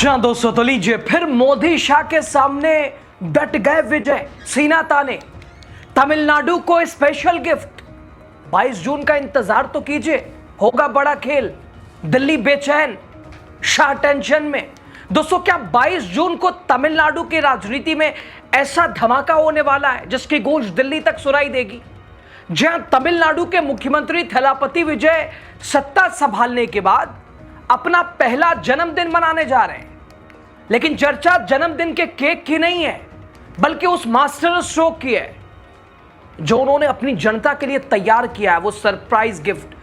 जी हाँ दोस्तों, तो लीजिए फिर मोदी शाह के सामने डट गए विजय, सीना ताने। तमिलनाडु को स्पेशल गिफ्ट। 22 जून का इंतजार तो कीजिए, होगा बड़ा खेल। दिल्ली बेचैन, शाह टेंशन में। दोस्तों, क्या 22 जून को तमिलनाडु की राजनीति में ऐसा धमाका होने वाला है जिसकी गूंज दिल्ली तक सुनाई देगी? जहां तमिलनाडु के मुख्यमंत्री थलापति विजय सत्ता संभालने के बाद अपना पहला जन्मदिन मनाने जा रहे हैं। लेकिन चर्चा जन्मदिन के केक की नहीं है, बल्कि उस मास्टर स्ट्रोक की है जो उन्होंने अपनी जनता के लिए तैयार किया है, वो सरप्राइज गिफ्ट।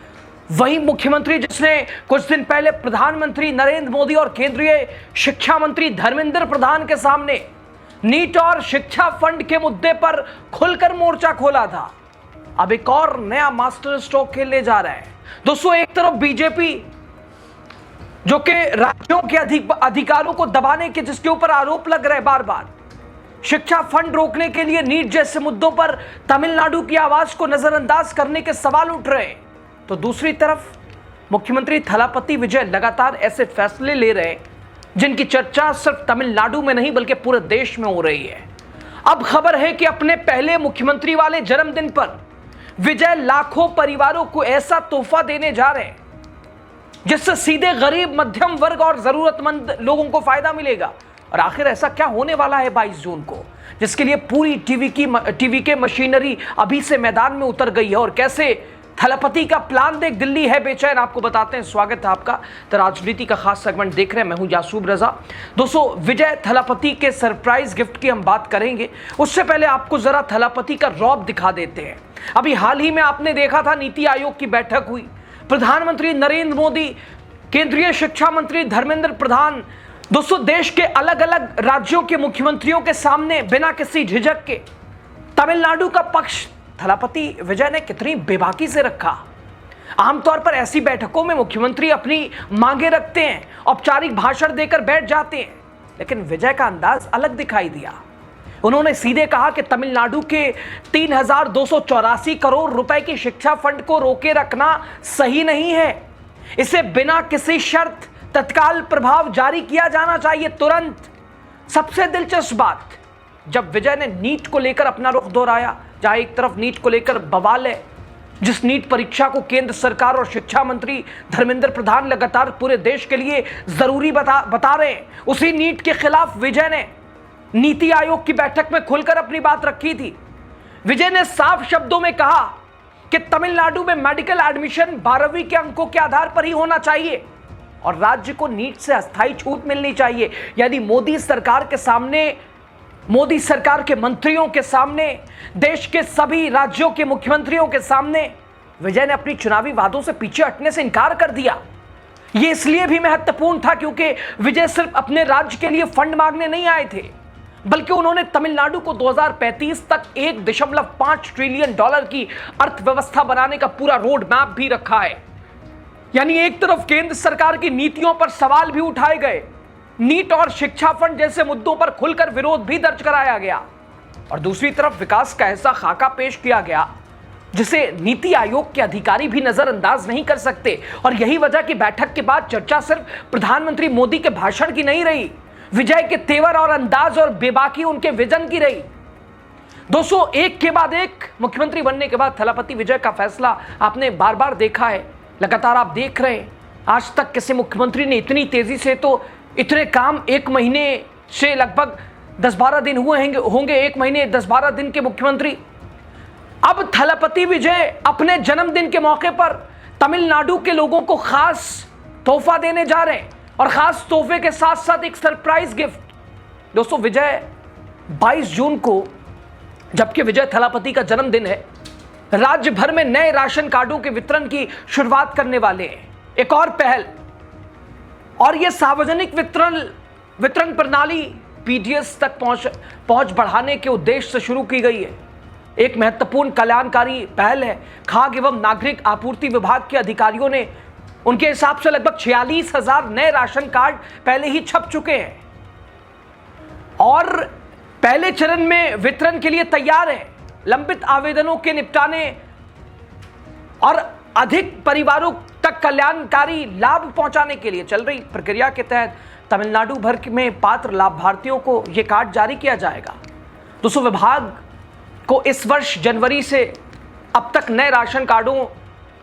वही मुख्यमंत्री जिसने कुछ दिन पहले प्रधानमंत्री नरेंद्र मोदी और केंद्रीय शिक्षा मंत्री धर्मेंद्र प्रधान के सामने नीट और शिक्षा फंड के मुद्दे पर खुलकर मोर्चा खोला था, अब एक और नया मास्टर स्ट्रोक खेलने जा रहा है। दोस्तों, एक तरफ बीजेपी जो कि राज्यों के अधिकारों को दबाने के जिसके ऊपर आरोप लग रहे बार बार, शिक्षा फंड रोकने के लिए नीट जैसे मुद्दों पर तमिलनाडु की आवाज को नजरअंदाज करने के सवाल उठ रहे हैं, तो दूसरी तरफ मुख्यमंत्री थलापति विजय लगातार ऐसे फैसले ले रहे हैं जिनकी चर्चा सिर्फ तमिलनाडु में नहीं बल्कि पूरे देश में हो रही है। अब खबर है कि अपने पहले मुख्यमंत्री वाले जन्मदिन पर विजय लाखों परिवारों को ऐसा तोहफा देने जा रहे हैं जिससे सीधे गरीब, मध्यम वर्ग और जरूरतमंद लोगों को फायदा मिलेगा। और आखिर ऐसा क्या होने वाला है 22 जून को, जिसके लिए पूरी टीवी के मशीनरी अभी से मैदान में उतर गई है? और कैसे थलापति का प्लान देख दिल्ली है बेचैन, आपको बताते हैं। स्वागत है आपका, तो राजनीति का खास सेगमेंट देख रहे हैं, मैं हूं यासूब रजा। दोस्तों, विजय थलापति के सरप्राइज गिफ्ट की हम बात करेंगे, उससे पहले आपको जरा थलापति का रौब दिखा देते हैं। अभी हाल ही में आपने देखा था, नीति आयोग की बैठक हुई, प्रधानमंत्री नरेंद्र मोदी, केंद्रीय शिक्षा मंत्री धर्मेंद्र प्रधान, दोस्तों देश के अलग अलग राज्यों के मुख्यमंत्रियों के सामने बिना किसी झिझक के तमिलनाडु का पक्ष थलापति विजय ने कितनी बेबाकी से रखा। आमतौर पर ऐसी बैठकों में मुख्यमंत्री अपनी मांगे रखते हैं, औपचारिक भाषण देकर बैठ जाते हैं, लेकिन विजय का अंदाज अलग दिखाई दिया। उन्होंने सीधे कहा कि तमिलनाडु के 3,284 करोड़ रुपए की शिक्षा फंड को रोके रखना सही नहीं है, इसे बिना किसी शर्त तत्काल प्रभाव जारी किया जाना चाहिए, तुरंत। सबसे दिलचस्प बात, जब विजय ने नीट को लेकर अपना रुख दोहराया, जहां एक तरफ नीट को लेकर बवाल है, जिस नीट परीक्षा को केंद्र सरकार और शिक्षा मंत्री धर्मेंद्र प्रधान लगातार पूरे देश के लिए जरूरी बता रहे हैं, उसी नीट के खिलाफ विजय ने नीति आयोग की बैठक में खुलकर अपनी बात रखी थी। विजय ने साफ शब्दों में कहा कि तमिलनाडु में मेडिकल एडमिशन 12वीं के अंकों के आधार पर ही होना चाहिए और राज्य को नीट से अस्थायी छूट मिलनी चाहिए। यदि मोदी सरकार के मंत्रियों के सामने, देश के सभी राज्यों के मुख्यमंत्रियों के सामने विजय ने अपनी चुनावी वादों से पीछे हटने से इनकार कर दिया। यह इसलिए भी महत्वपूर्ण था क्योंकि विजय सिर्फ अपने राज्य के लिए फंड मांगने नहीं आए थे, बल्कि उन्होंने तमिलनाडु को 2035 तक $1.5 ट्रिलियन की अर्थव्यवस्था बनाने का पूरा रोड मैप भी रखा है। यानी एक तरफ केंद्र सरकार की नीतियों पर सवाल भी उठाए गए, नीट और शिक्षा फंड जैसे मुद्दों पर खुलकर विरोध भी दर्ज कराया गया, और दूसरी तरफ विकास का ऐसा खाका पेश किया गया जिसे नीति आयोग के अधिकारी भी नजरअंदाज नहीं कर सकते। और यही वजह कि बैठक के बाद चर्चा सिर्फ प्रधानमंत्री मोदी के भाषण की नहीं रही, विजय के तेवर और अंदाज और बेबाकी उनके विजन की रही। दोस्तों, एक के बाद एक मुख्यमंत्री बनने के बाद थलापति विजय का फैसला आपने बार बार देखा है, लगातार आप देख रहे हैं। आज तक किसी मुख्यमंत्री ने इतनी तेजी से, तो इतने काम 1 महीने से लगभग 10-12 दिन हुए होंगे, 1 महीने 10-12 दिन के मुख्यमंत्री। अब थलापति विजय अपने जन्मदिन के मौके पर तमिलनाडु के लोगों को खास तोहफा देने जा रहे हैं, और खास तोहफे के साथ साथ एक सरप्राइज गिफ्ट। दोस्तों, विजय 22 जून को, जबकि विजय थलापति का जन्मदिन है, राज्य भर में नए राशन कार्डों के वितरण की शुरुआत करने वाले हैं। एक और पहल, और यह सार्वजनिक वितरण प्रणाली पीडीएस तक पहुंच बढ़ाने के उद्देश्य से शुरू की गई है। एक महत्वपूर्ण कल्याणकारी पहल है। खाद्य एवं नागरिक आपूर्ति विभाग के अधिकारियों ने, उनके हिसाब से लगभग 46,000 नए राशन कार्ड पहले ही छप चुके हैं और पहले चरण में वितरण के लिए तैयार है। लंबित आवेदनों के निपटाने और अधिक परिवारों तक कल्याणकारी लाभ पहुंचाने के लिए चल रही प्रक्रिया के तहत तमिलनाडु भर में पात्र लाभार्थियों को यह कार्ड जारी किया जाएगा। दोस्तों, विभाग को इस वर्ष जनवरी से अब तक नए राशन कार्डों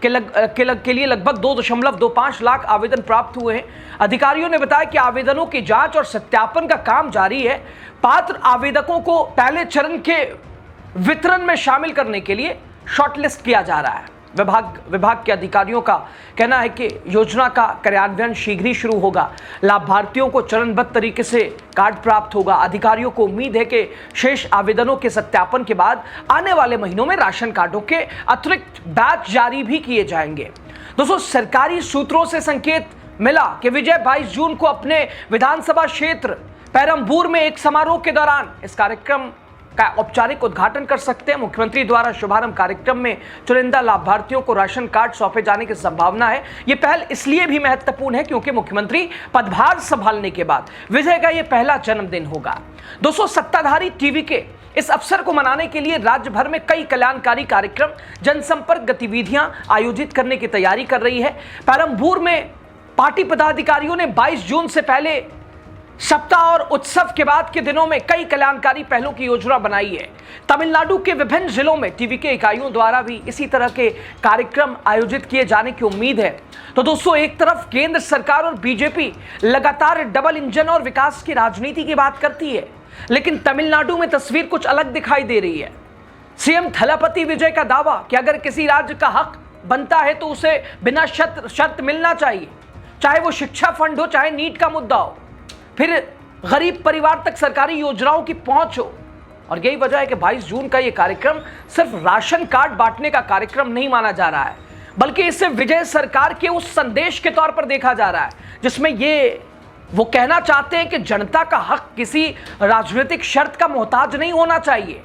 के लिए लगभग 2.25 लाख आवेदन प्राप्त हुए हैं। अधिकारियों ने बताया कि आवेदनों की जांच और सत्यापन का काम जारी है। पात्र आवेदकों को पहले चरण के वितरण में शामिल करने के लिए शॉर्टलिस्ट किया जा रहा है। विभाग के अधिकारियों का कहना है कि योजना का कार्यान्वयन शीघ्र ही शुरू होगा। लाभार्थियों को चरणबद्ध तरीके से कार्ड प्राप्त होगा। अधिकारियों को उम्मीद है कि शेष आवेदनों के सत्यापन के बाद आने वाले महीनों में राशन कार्डों के अतिरिक्त बैच जारी भी किए जाएंगे। दोस्तों, सरकारी सूत्रों से संकेत मिला कि विजय 22 जून को अपने विधानसभा क्षेत्र पेरम्बूर में एक समारोह के दौरान इस कार्यक्रम का औपचारिक उद्घाटन कर सकते हैं। मुख्यमंत्री द्वारा शुभारंभ कार्यक्रम में चुनिंदा लाभार्थियों को राशन कार्ड सौंपे जाने की संभावना है। यह पहल इसलिए भी महत्वपूर्ण है क्योंकि मुख्यमंत्री पदभार संभालने के बाद विजय का यह पहला जन्मदिन होगा। दोस्तों, सत्ताधारी टीवी के इस अवसर को मनाने के लिए राज्य भर में कई कल्याणकारी कार्यक्रम, जनसंपर्क गतिविधियां आयोजित करने की तैयारी कर रही है। पेरम्बूर में पार्टी पदाधिकारियों ने 22 जून से पहले सप्ताह और उत्सव के बाद के दिनों में कई कल्याणकारी पहलों की योजना बनाई है। तमिलनाडु के विभिन्न जिलों में टीवी के इकाइयों द्वारा भी इसी तरह के कार्यक्रम आयोजित किए जाने की उम्मीद है। तो दोस्तों, एक तरफ केंद्र सरकार और बीजेपी लगातार डबल इंजन और विकास की राजनीति की बात करती है, लेकिन तमिलनाडु में तस्वीर कुछ अलग दिखाई दे रही है। सीएम थलापति विजय का दावा कि अगर किसी राज्य का हक बनता है तो उसे बिना शर्त मिलना चाहिए, चाहे वो शिक्षा फंड हो, चाहे नीट का मुद्दा हो, फिर गरीब परिवार तक सरकारी योजनाओं की पहुंच हो। और यही वजह है कि 22 जून का यह कार्यक्रम सिर्फ राशन कार्ड बांटने का कार्यक्रम नहीं माना जा रहा है, बल्कि इसे विजय सरकार के उस संदेश के तौर पर देखा जा रहा है जिसमें वो कहना चाहते हैं कि जनता का हक किसी राजनीतिक शर्त का मोहताज नहीं होना चाहिए।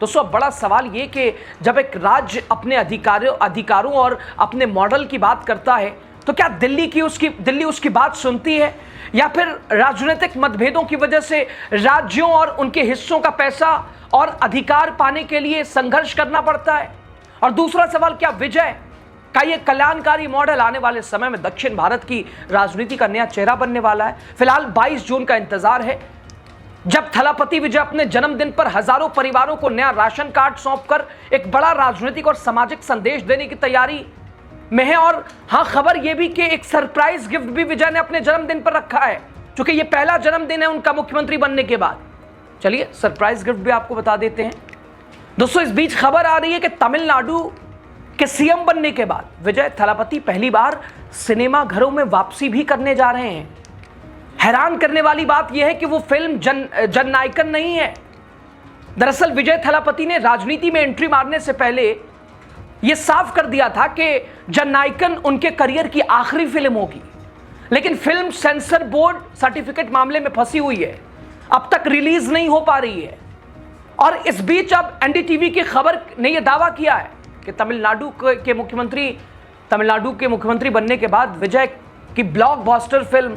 दोस्तों, अब बड़ा सवाल ये कि जब एक राज्य अपने अधिकारों और अपने मॉडल की बात करता है तो क्या दिल्ली उसकी बात सुनती है, या फिर राजनीतिक मतभेदों की वजह से राज्यों और उनके हिस्सों का पैसा और अधिकार पाने के लिए संघर्ष करना पड़ता है? और दूसरा सवाल, क्या विजय का यह कल्याणकारी मॉडल आने वाले समय में दक्षिण भारत की राजनीति का नया चेहरा बनने वाला है? फिलहाल 22 जून का इंतजार है, जब थलापति विजय अपने जन्मदिन पर हजारों परिवारों को नया राशन कार्ड सौंपकर एक बड़ा राजनीतिक और सामाजिक संदेश देने की तैयारी में है। और हाँ, खबर यह भी कि एक सरप्राइज गिफ्ट भी विजय ने अपने जन्मदिन पर रखा है, क्योंकि यह पहला जन्मदिन है उनका मुख्यमंत्री बनने के बाद। चलिए सरप्राइज गिफ्ट भी आपको बता देते हैं। दोस्तों, इस बीच खबर आ रही है कि तमिलनाडु के सीएम बनने के बाद विजय थलापति पहली बार सिनेमा घरों में वापसी भी करने जा रहे हैं। हैरान करने वाली बात यह है कि वो फिल्म जननायकन नहीं है। दरअसल विजय थलापति ने राजनीति में एंट्री मारने से पहले यह साफ कर दिया था कि जननायकन उनके करियर की आखिरी फिल्म होगी, लेकिन फिल्म सेंसर बोर्ड सर्टिफिकेट मामले में फंसी हुई है, अब तक रिलीज नहीं हो पा रही है। और इस बीच अब एनडीटीवी की खबर ने यह दावा किया है कि तमिलनाडु के मुख्यमंत्री बनने के बाद विजय की ब्लॉकबस्टर फिल्म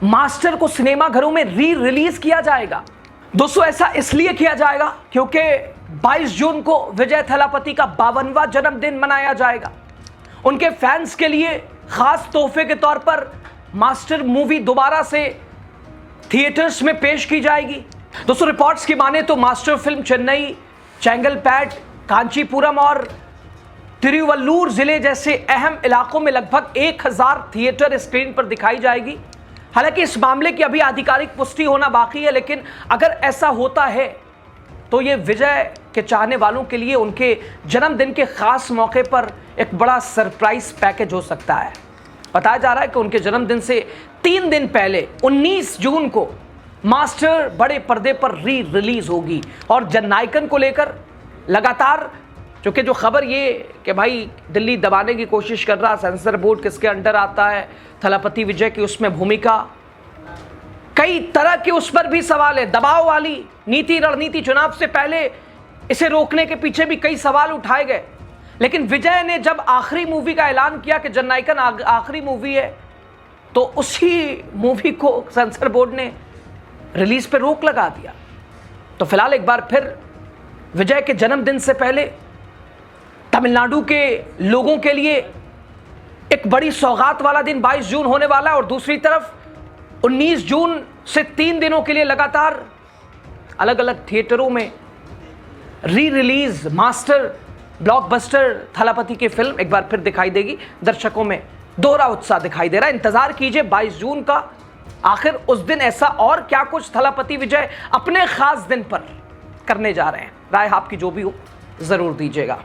मास्टर को सिनेमा घरों में रिलीज किया जाएगा। दोस्तों, ऐसा इसलिए किया जाएगा क्योंकि 22 जून को विजय थलापति का 52वां जन्मदिन मनाया जाएगा। उनके फैंस के लिए खास तोहफे के तौर पर मास्टर मूवी दोबारा से थिएटर्स में पेश की जाएगी। दोस्तों, रिपोर्ट्स की माने तो मास्टर फिल्म चेन्नई, चेंगलपैट, कांचीपुरम और तिरुवल्लूर जिले जैसे अहम इलाकों में लगभग 1000 थिएटर स्क्रीन पर दिखाई जाएगी। हालांकि इस मामले की अभी आधिकारिक पुष्टि होना बाकी है, लेकिन अगर ऐसा होता है तो ये विजय के चाहने वालों के लिए उनके जन्मदिन के खास मौके पर एक बड़ा सरप्राइज पैकेज हो सकता है। बताया जा रहा है कि उनके जन्मदिन से 3 दिन पहले 19 जून को मास्टर बड़े पर्दे पर रिलीज होगी। और जननायकन को लेकर लगातार क्योंकि जो खबर ये कि भाई दिल्ली दबाने की कोशिश कर रहा, सेंसर बोर्ड किसके अंडर आता है, थलापति विजय की उसमें भूमिका, कई तरह के उस पर भी सवाल है। दबाव वाली रणनीति चुनाव से पहले इसे रोकने के पीछे भी कई सवाल उठाए गए, लेकिन विजय ने जब आखिरी मूवी का ऐलान किया कि जननायकन आखिरी मूवी है, तो उसी मूवी को सेंसर बोर्ड ने रिलीज पे रोक लगा दिया। तो फिलहाल एक बार फिर विजय के जन्मदिन से पहले तमिलनाडु के लोगों के लिए एक बड़ी सौगात वाला दिन 22 जून होने वाला है, और दूसरी तरफ 19 जून से 3 दिनों के लिए लगातार अलग अलग थिएटरों में re release master blockbuster Thalapathy की फिल्म एक बार फिर दिखाई देगी। दर्शकों में दोहरा उत्साह दिखाई दे रहा है। इंतजार कीजिए 22 जून का, आखिर उस दिन ऐसा और क्या कुछ थलापति विजय अपने खास दिन पर करने जा रहे हैं। राय आपकी जो भी हो जरूर दीजिएगा।